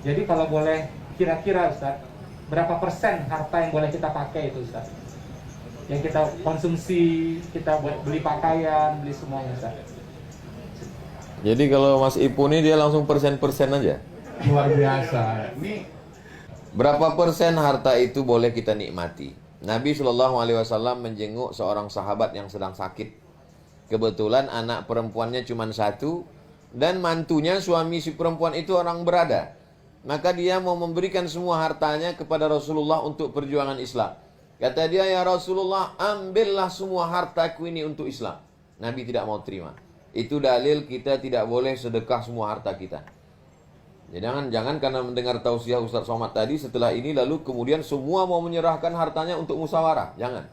Jadi kalau boleh kira-kira Ustaz, berapa persen harta yang boleh kita pakai itu Ustaz? Yang kita konsumsi, kita buat beli pakaian, beli semuanya Ustaz. Jadi kalau Mas Ipu ini dia langsung persen-persen aja. Luar biasa. Ini Berapa persen harta itu boleh kita nikmati? Nabi SAW menjenguk seorang sahabat yang sedang sakit. Kebetulan anak perempuannya cuma satu, dan mantunya suami si perempuan itu orang berada. Maka dia mau memberikan semua hartanya kepada Rasulullah untuk perjuangan Islam. Kata dia, ya Rasulullah, ambillah semua hartaku ini untuk Islam. Nabi tidak mau terima. Itu dalil kita tidak boleh sedekah semua harta kita. Ya, jangan karena mendengar tausiah Ustaz Somad tadi, setelah ini lalu kemudian semua mau menyerahkan hartanya untuk musyawarah. Jangan.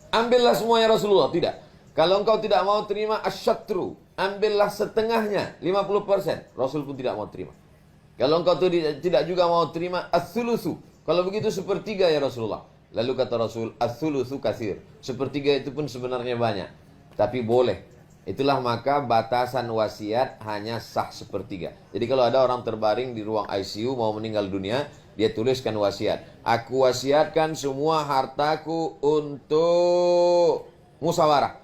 Ambillah semuanya Rasulullah. Tidak. Kalau engkau tidak mau terima asyatru, ambillah setengahnya, 50%. Rasul pun tidak mau terima. Kalau engkau tidak juga mau terima as-sulusu, kalau begitu sepertiga ya Rasulullah. Lalu kata Rasul, as-sulusu kasir. Sepertiga itu pun sebenarnya banyak, tapi boleh. Itulah maka batasan wasiat hanya sah sepertiga. Jadi kalau ada orang terbaring di ruang ICU mau meninggal dunia, dia tuliskan wasiat. Aku wasiatkan semua hartaku untuk musyawarah.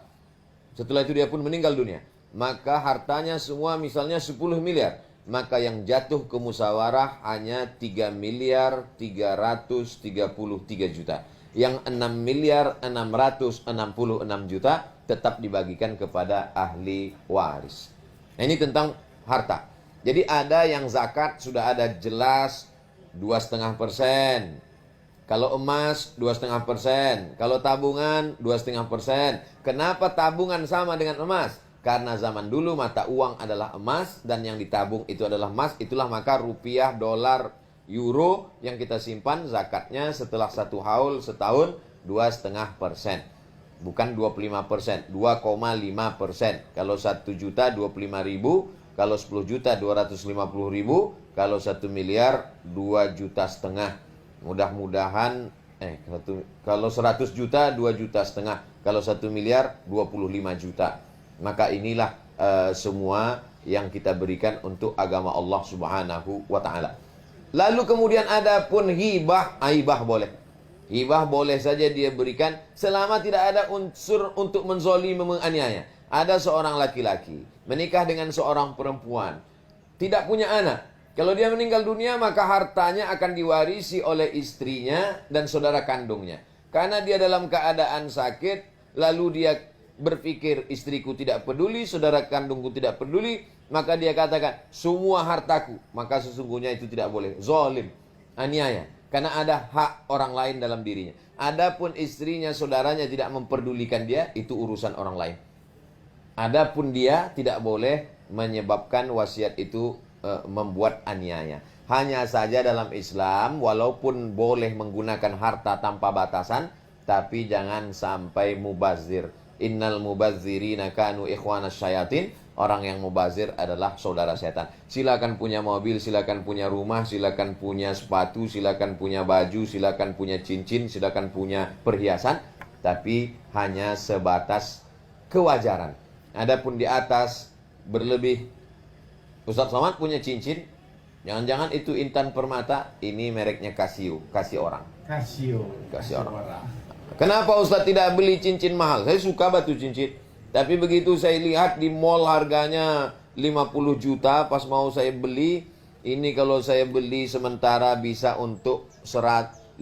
Setelah itu dia pun meninggal dunia. Maka hartanya semua misalnya 10 miliar. Maka yang jatuh ke musyawarah hanya 3 miliar 333 juta. Yang 6 miliar 666 juta tetap dibagikan kepada ahli waris. Nah, ini tentang harta. Jadi ada yang zakat sudah ada jelas 2,5%. Kalau emas 2,5%. Kalau tabungan 2,5%. Kenapa tabungan sama dengan emas? Karena zaman dulu mata uang adalah emas dan yang ditabung itu adalah emas. Itulah maka rupiah, dolar, euro yang kita simpan zakatnya setelah 1 haul setahun 2,5%. Bukan 25%, 2,5%. Kalau 1 juta 25 ribu, kalau 10 juta 250 ribu, kalau 1 miliar 2,5 juta. Mudah-mudahan kalau 100 juta 2,5 juta, kalau 1 miliar 25 juta. Maka inilah semua yang kita berikan untuk agama Allah Subhanahu wa taala. Lalu kemudian ada pun hibah, aibah boleh. Hibah boleh saja dia berikan selama tidak ada unsur untuk menzolimi, menganiaya. Ada seorang laki-laki menikah dengan seorang perempuan, tidak punya anak. Kalau dia meninggal dunia maka hartanya akan diwarisi oleh istrinya dan saudara kandungnya. Karena dia dalam keadaan sakit, lalu dia berpikir istriku tidak peduli, saudara kandungku tidak peduli, maka dia katakan semua hartaku. Maka sesungguhnya itu tidak boleh, zalim, aniaya. Karena ada hak orang lain dalam dirinya. Adapun istrinya, saudaranya tidak memperdulikan dia, itu urusan orang lain. Adapun dia tidak boleh menyebabkan wasiat itu membuat aniaya. Hanya saja dalam Islam, walaupun boleh menggunakan harta tanpa batasan, tapi jangan sampai mubazir. Innal mubazzirina kanu ikhwanas syayatin. Orang yang mubazir adalah saudara setan. Silakan punya mobil, silakan punya rumah, silakan punya sepatu, silakan punya baju, silakan punya cincin, silakan punya perhiasan, tapi hanya sebatas kewajaran. Adapun di atas berlebih. Ustaz Somad punya cincin, jangan-jangan itu Intan Permata, ini mereknya Casio, kasih orang. Casio. Kasih orang. Kenapa Ustaz tidak beli cincin mahal? Saya suka batu cincin. Tapi begitu saya lihat di mall harganya 50 juta, pas mau saya beli, ini kalau saya beli sementara bisa untuk 50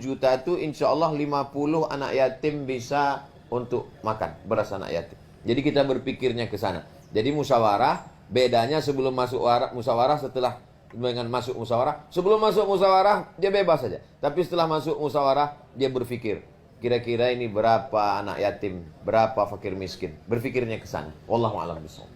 juta itu insya Allah 50 anak yatim bisa untuk makan, beras anak yatim. Jadi kita berpikirnya ke sana. Jadi musyawarah, bedanya sebelum masuk musyawarah, setelah dengan masuk musyawarah. Sebelum masuk musyawarah dia bebas saja. Tapi setelah masuk musyawarah dia berpikir, kira-kira ini berapa anak yatim, berapa fakir miskin. Berpikirnya ke sana. Wallahu a'lam bishawab.